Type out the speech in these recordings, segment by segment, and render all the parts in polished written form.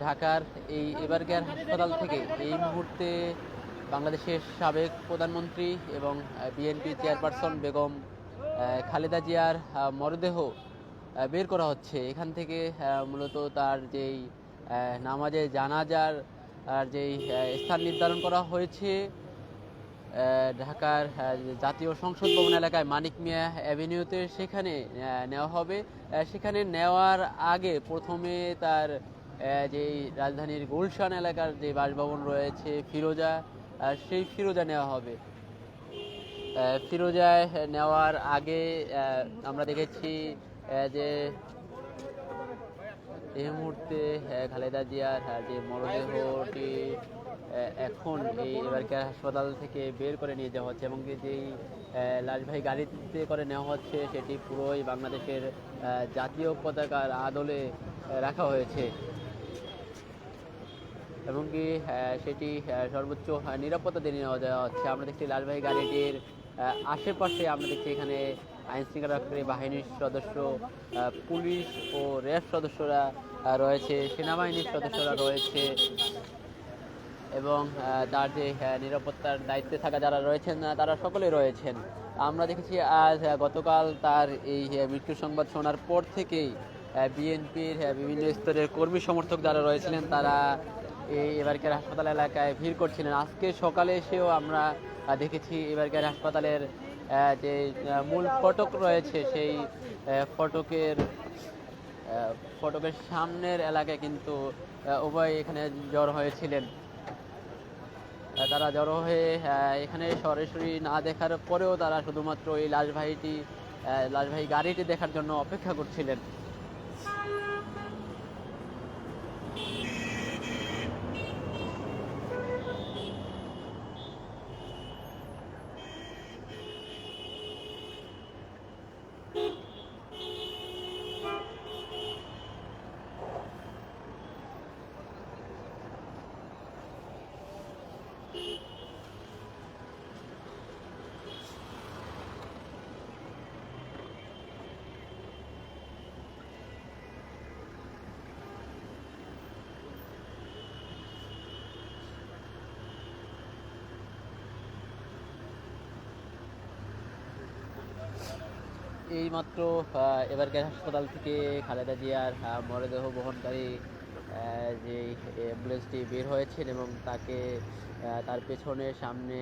ঢাকার এই এবারকেয়ার হাসপাতাল থেকে এই মুহূর্তে বাংলাদেশের সাবেক প্রধানমন্ত্রী এবং বিএনপি চেয়ারপারসন বেগম খালেদা জিয়ার মরদেহ বের করা হচ্ছে। এখান থেকে মূলত তার যেই নামাজে জানাজার যেই স্থান নির্ধারণ করা হয়েছে ঢাকার জাতীয় সংসদ ভবন এলাকায় মানিক মিয়া অ্যাভিনিউতে, সেখানে নেওয়া হবে। সেখানে নেওয়ার আগে প্রথমে তার যেই রাজধানীর গুলশান এলাকার যে বাসভবন রয়েছে ফিরোজা, সেই ফিরোজা নেওয়া হবে। ফিরোজায় নেওয়ার আগে আমরা দেখেছি যে এই মুহূর্তে খালেদা জিয়ার যে মরদেহটি এখন এই এবারকার হাসপাতাল থেকে বের করে নিয়ে যাওয়া হচ্ছে এবং যেই লাশবাহী গাড়িতে করে নেওয়া হচ্ছে সেটি পুরোই বাংলাদেশের জাতীয় পতাকার আদলে রাখা হয়েছে এবং কি সেটি সর্বোচ্চ নিরাপত্তা দিয়ে নেওয়া দেওয়া হচ্ছে। আমরা দেখছি লাশবাহী গাড়িটির আশেপাশে আমরা দেখছি এখানে আইনশৃঙ্খলা রক্ষাকারী বাহিনীর সদস্য, পুলিশ ও র্যাব সদস্যরা রয়েছে, সেনাবাহিনীর সদস্যরা রয়েছে এবং তার যে নিরাপত্তার দায়িত্বে থাকা যারা রয়েছেন তারা সকলেই রয়েছেন। আমরা দেখেছি আজ গতকাল তার এই মৃত্যু সংবাদ শোনার পর থেকেই বিএনপির বিভিন্ন স্তরের কর্মী সমর্থক যারা রয়েছিলেন তারা এই এবারকার হাসপাতাল এলাকায় ভিড় করছিলেন। আজকে সকালে এসেও আমরা দেখেছি এবারকার হাসপাতালের যে মূল ফটক রয়েছে সেই ফটকের সামনের এলাকায় কিন্তু উভয় এখানে জড়ো হয়েছিলেন। তারা জড়ো হয়ে এখানে সরাসরি না দেখার পরেও তারা শুধুমাত্র এই লাশবাহী গাড়িটি দেখার জন্য অপেক্ষা করছিলেন। এইমাত্র এবারকার হাসপাতাল থেকে খালেদা জিয়ার মরদেহ বহনকারী যে অ্যাম্বুলেন্সটি বের হয়েছেন এবং তার পেছনে সামনে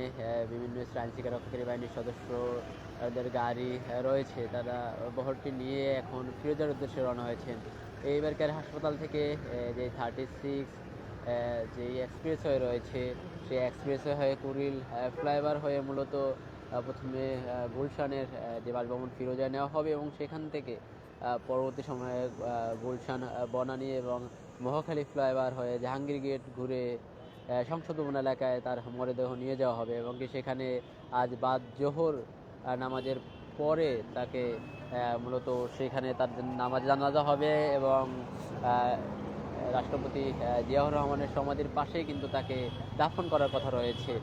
বিভিন্ন আইনশৃঙ্খলা রক্ষাকারী বাহিনীর সদস্যদের গাড়ি রয়েছে। তারা বহরটি নিয়ে এখন ফিরোজার উদ্দেশ্যে রওনা হয়েছেন। এইবারকার হাসপাতাল থেকে যে 36 যে এক্সপ্রেসওয়ে রয়েছে সেই এক্সপ্রেসওয়ে হয়ে কুড়িল ফ্লাইওভার হয়ে মূলত প্রথমে গুলশানের যে বাসভবন ফিরোজা নেওয়া হবে এবং সেখান থেকে পরবর্তী সময়ে গুলশান, বনানী এবং মহাখালী ফ্লাইওভার হয়ে জাহাঙ্গীর গেট ঘুরে সংসদ ভবন এলাকায় তার মরদেহ নিয়ে যাওয়া হবে এবং সেখানে আজ বাদ জোহর নামাজের পরে তাকে মূলত সেখানে তার নামাজ জানাজা হবে এবং রাষ্ট্রপতি জিয়াউর রহমানের সমাধির পাশেই কিন্তু তাকে দাফন করার কথা রয়েছে।